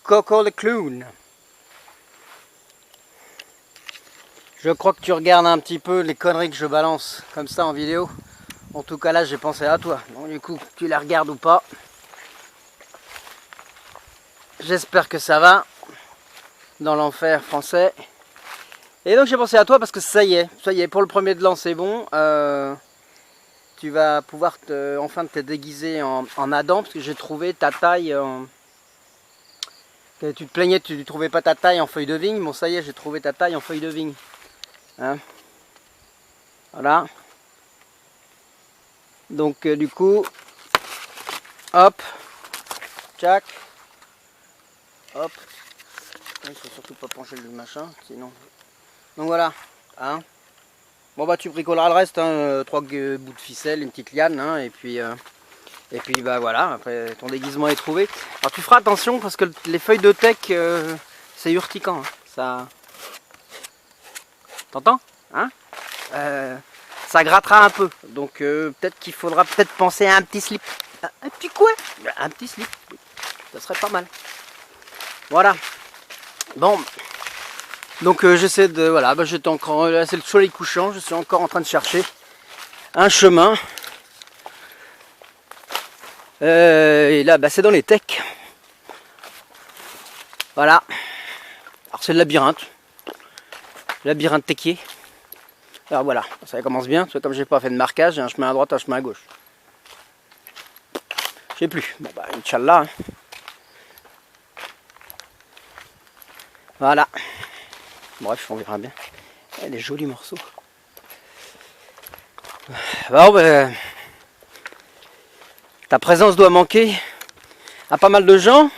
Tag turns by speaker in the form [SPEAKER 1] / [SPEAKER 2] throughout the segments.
[SPEAKER 1] Coco le clown. Je crois que tu regardes un petit peu les conneries que je balance comme ça en vidéo. En tout cas là j'ai pensé à toi. Donc du coup tu les regardes ou pas. J'espère que ça va dans l'enfer français. Et donc j'ai pensé à toi parce que ça y est, pour le premier de l'an c'est bon. Tu vas pouvoir enfin te déguiser en Adam parce que j'ai trouvé ta taille. Tu te plaignais, tu ne trouvais pas ta taille en feuille de vigne. Bon ça y est, j'ai trouvé ta taille en feuille de vigne. Hein, voilà. Donc du coup, hop, tchac, hop. Il faut surtout pas pencher le machin, sinon. Donc voilà. Hein. Bon bah tu bricoleras le reste, hein, 3 bouts de ficelle, une petite liane, hein, et puis bah voilà, après ton déguisement est trouvé. Alors tu feras attention parce que les feuilles de teck, c'est urticant. Hein, ça. T'entends, hein, ça grattera un peu. Donc peut-être qu'il faudra penser à un petit slip. Un petit quoi? Un petit slip. Ça serait pas mal. Voilà. Bon. Donc j'essaie de... Voilà, bah, j'étais encore... Là c'est le soleil couchant. Je suis encore en train de chercher un chemin. Et là, bah, c'est dans les techs. Voilà. Alors c'est le labyrinthe. Labyrinthe techier. Alors voilà, ça commence bien. Parce que comme j'ai pas fait de marquage, j'ai un chemin à droite, un chemin à gauche. Je sais plus. Bon bah, Inch'Allah. Hein. Voilà. Bref, on verra bien. Les jolis morceaux. Bon, ben, ta présence doit manquer à pas mal de gens,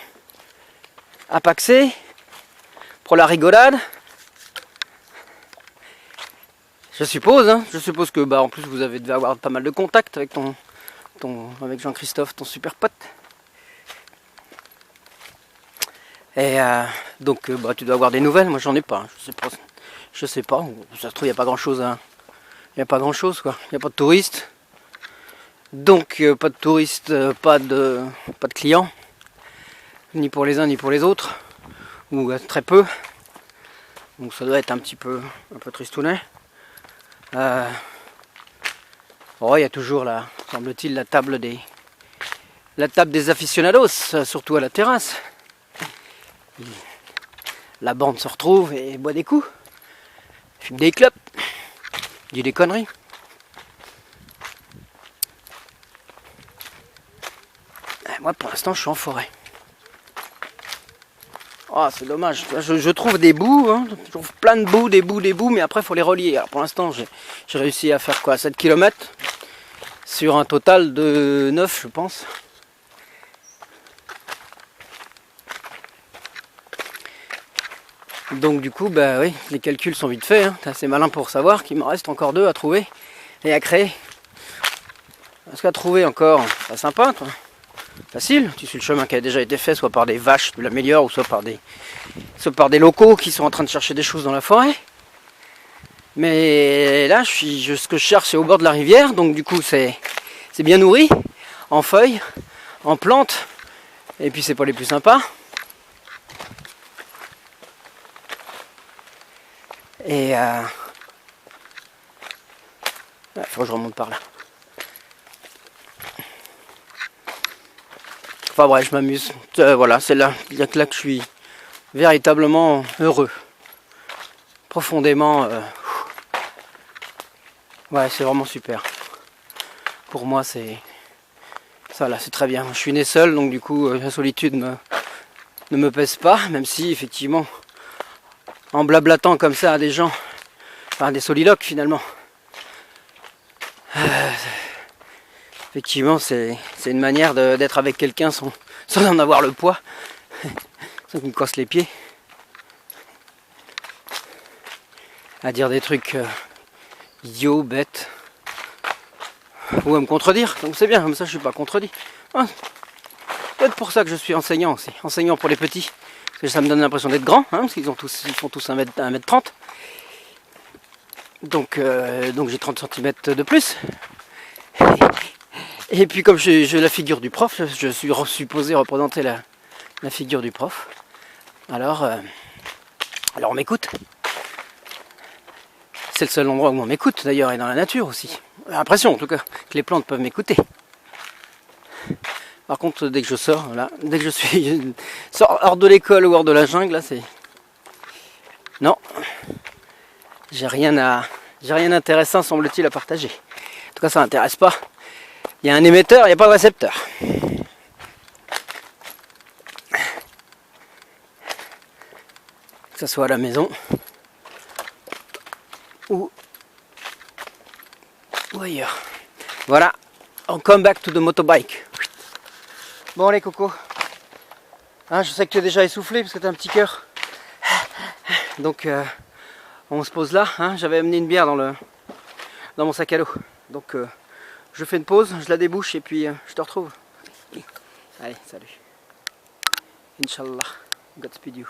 [SPEAKER 1] à Paxé, pour la rigolade. Je suppose, hein. Je suppose que, bah, en plus, vous devez avoir pas mal de contacts avec avec Jean-Christophe, ton super pote. Et donc, bah, tu dois avoir des nouvelles. Moi, j'en ai pas. Je sais pas. Ça se trouve, il n'y a pas grand-chose. Hein. Il n'y a pas grand-chose, quoi. Il n'y a pas de touristes. Donc, pas de touristes, pas de clients. Ni pour les uns, ni pour les autres. Ou très peu. Donc, ça doit être un peu tristounet. Oh, il y a toujours, là, semble-t-il, la table des aficionados, surtout à la terrasse. La bande se retrouve et boit des coups. Fume des clopes. Dit des conneries. Moi, pour l'instant, je suis en forêt. Oh, c'est dommage. Je trouve des bouts, hein. Je trouve plein de bouts, des bouts, mais après, il faut les relier. Alors, pour l'instant, j'ai réussi à faire quoi, 7 km sur un total de 9, je pense. Donc, du coup, bah oui, les calculs sont vite faits. Hein. T'es assez malin pour savoir qu'il m'en reste encore 2 à trouver et à créer. Parce qu'à trouver encore, pas sympa, toi. Facile, tu suis le chemin qui a déjà été fait, soit par des vaches, tu l'améliores, ou soit par des locaux qui sont en train de chercher des choses dans la forêt. Mais là, ce que je cherche, c'est au bord de la rivière, donc du coup, c'est bien nourri, en feuilles, en plantes, et puis c'est pas les plus sympas. Et il faut que je remonte par là. Enfin bref, je m'amuse. Voilà, c'est là que je suis véritablement heureux. Profondément. Ouais, c'est vraiment super. Pour moi, c'est ça là, c'est très bien. Je suis né seul, donc du coup, la solitude ne me pèse pas, même si effectivement, en blablatant comme ça à des gens, enfin des soliloques finalement. Effectivement, c'est une manière d'être avec quelqu'un sans en avoir le poids, sans qu'il me casse les pieds. À dire des trucs idiots, bêtes, ou à me contredire. Donc c'est bien, comme ça je suis pas contredit. Ah, peut-être pour ça que je suis enseignant aussi, enseignant pour les petits. Parce que ça me donne l'impression d'être grand, hein, parce qu'ils font tous 1m30. Donc j'ai 30 cm de plus. Et puis comme j'ai la figure du prof, je suis supposé représenter la figure du prof. Alors on m'écoute. C'est le seul endroit où on m'écoute d'ailleurs, et dans la nature aussi. J'ai l'impression en tout cas que les plantes peuvent m'écouter. Par contre, dès que je sors, voilà, dès que je suis hors de l'école ou hors de la jungle, là c'est... Non, j'ai rien d'intéressant semble-t-il à partager. En tout cas, ça m'intéresse pas. Il y a un émetteur, il n'y a pas de récepteur. Que ce soit à la maison ou ailleurs. Voilà, on come back to the motorbike. Bon allez Coco, hein, je sais que tu es déjà essoufflé parce que tu as un petit cœur. Donc on se pose là, hein. J'avais amené une bière dans mon sac à dos. Donc je fais une pause, je la débouche et puis je te retrouve. Allez, salut. Inch'Allah, Godspeed you.